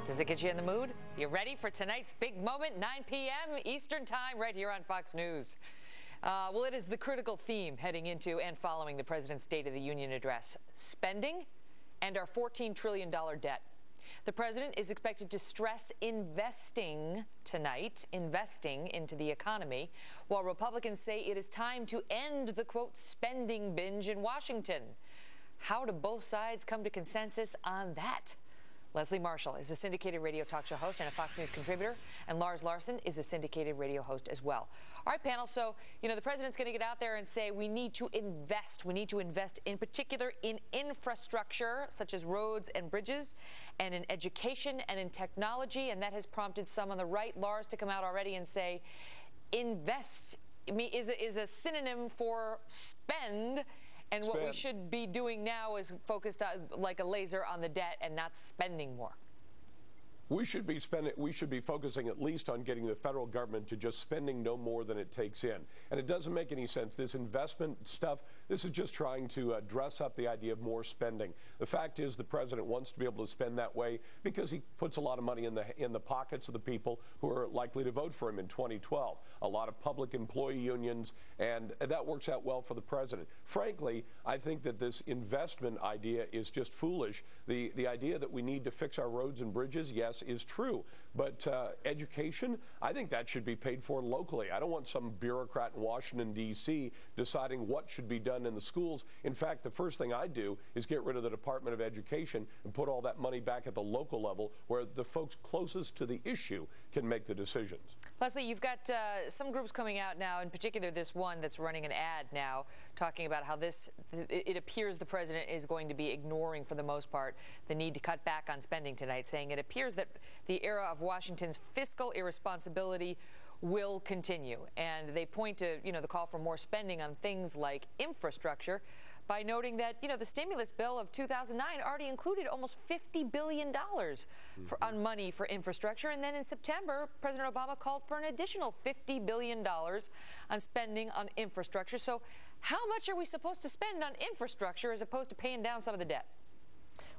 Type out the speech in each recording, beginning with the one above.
Does it get you in the mood? You ready for tonight's big moment, 9 p.m. Eastern Time, right here on Fox News? Well, it is the critical theme heading into and following the president's State of the Union address: spending and our $14 trillion debt. The president is expected to stress investing tonight, investing into the economy, while Republicans say it is time to end the, quote, spending binge in Washington. How do both sides come to consensus on that? Leslie Marshall is a syndicated radio talk show host and a Fox News contributor, and Lars Larson is a syndicated radio host as well. All right, panel, so, the president's going to get out there and say we need to invest. We need to invest in particular in infrastructure, such as roads and bridges, and in education and in technology, and that has prompted some on the right, Lars, to come out already and say invest is a synonym for spend. And what we should be doing now is focused on, like a laser on the debt and not spending more. We should be focusing at least on getting the federal government to just spending no more than it takes in. And it doesn't make any sense. This investment stuff, this is just trying to dress up the idea of more spending. The fact is the president wants to be able to spend that way because he puts a lot of money in the pockets of the people who are likely to vote for him in 2012. A lot of public employee unions, and that works out well for the president. Frankly, I think that this investment idea is just foolish. The idea that we need to fix our roads and bridges, yes, is true. But education, I think that should be paid for locally. I don't want some bureaucrat in Washington, D.C. deciding what should be done in the schools. In fact, the first thing I do is get rid of the Department of Education and put all that money back at the local level where the folks closest to the issue can make the decisions. Leslie, you've got some groups coming out now, in particular this one that's running an ad now, talking about how it appears the president is going to be ignoring, for the most part, the need to cut back on spending tonight, saying it appears that the era of Washington's fiscal irresponsibility will continue. And they point to, the call for more spending on things like infrastructure by noting that, the stimulus bill of 2009 already included almost $50 billion on money for infrastructure. And then in September, President Obama called for an additional $50 billion on spending on infrastructure. So how much are we supposed to spend on infrastructure as opposed to paying down some of the debt?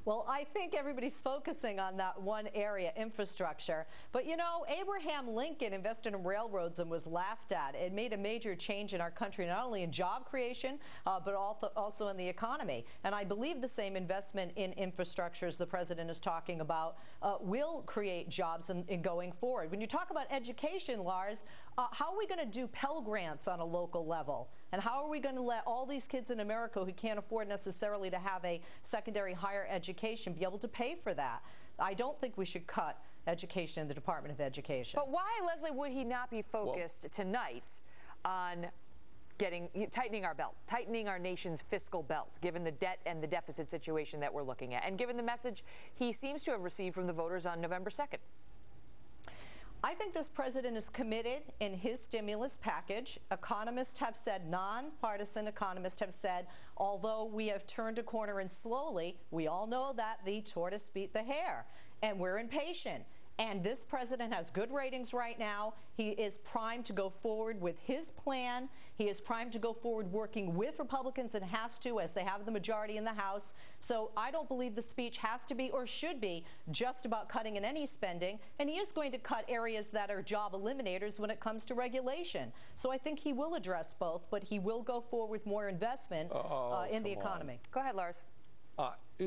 Well, I think everybody's focusing on that one area, infrastructure. But, Abraham Lincoln invested in railroads and was laughed at. It made a major change in our country, not only in job creation, but also in the economy. And I believe the same investment in infrastructure as the president is talking about will create jobs in going forward. When you talk about education, Lars, how are we going to do Pell Grants on a local level? And how are we going to let all these kids in America who can't afford necessarily to have a secondary higher education be able to pay for that? I don't think we should cut education in the Department of Education. But why, Leslie, would he not be focused tonight on tightening our belt, tightening our nation's fiscal belt, given the debt and the deficit situation that we're looking at, and given the message he seems to have received from the voters on November 2nd? I think this president is committed in his stimulus package. Economists have said, nonpartisan economists have said, although we have turned a corner and slowly, we all know that the tortoise beat the hare, and we're impatient. And this president has good ratings right now. He is primed to go forward with his plan. He is primed to go forward working with Republicans and has to, as they have the majority in the House. So I don't believe the speech has to be or should be just about cutting in any spending. And he is going to cut areas that are job eliminators when it comes to regulation. So I think he will address both, but he will go forward with more investment in the economy. Go ahead, Lars.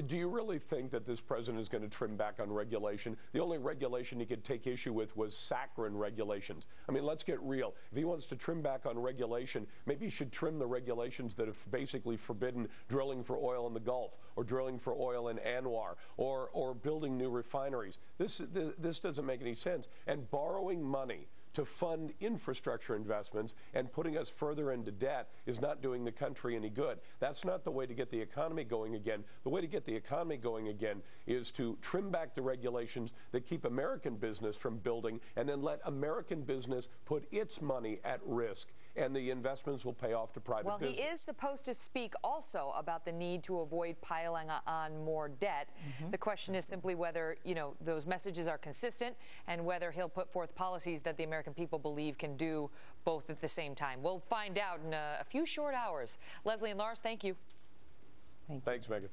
Do you really think that this president is going to trim back on regulation? The only regulation he could take issue with was saccharine regulations. I mean, let's get real. If he wants to trim back on regulation, maybe he should trim the regulations that have basically forbidden drilling for oil in the Gulf or drilling for oil in Anwar or building new refineries. This doesn't make any sense. And borrowing money to fund infrastructure investments and putting us further into debt is not doing the country any good. That's not the way to get the economy going again. The way to get the economy going again is to trim back the regulations that keep American business from building and then let American business put its money at risk, and the investments will pay off to private business. Well, he is supposed to speak also about the need to avoid piling on more debt. The question is simply whether, those messages are consistent and whether he'll put forth policies that the American people believe can do both at the same time. We'll find out in a few short hours. Leslie and Lars, thank you. Thanks, Megan.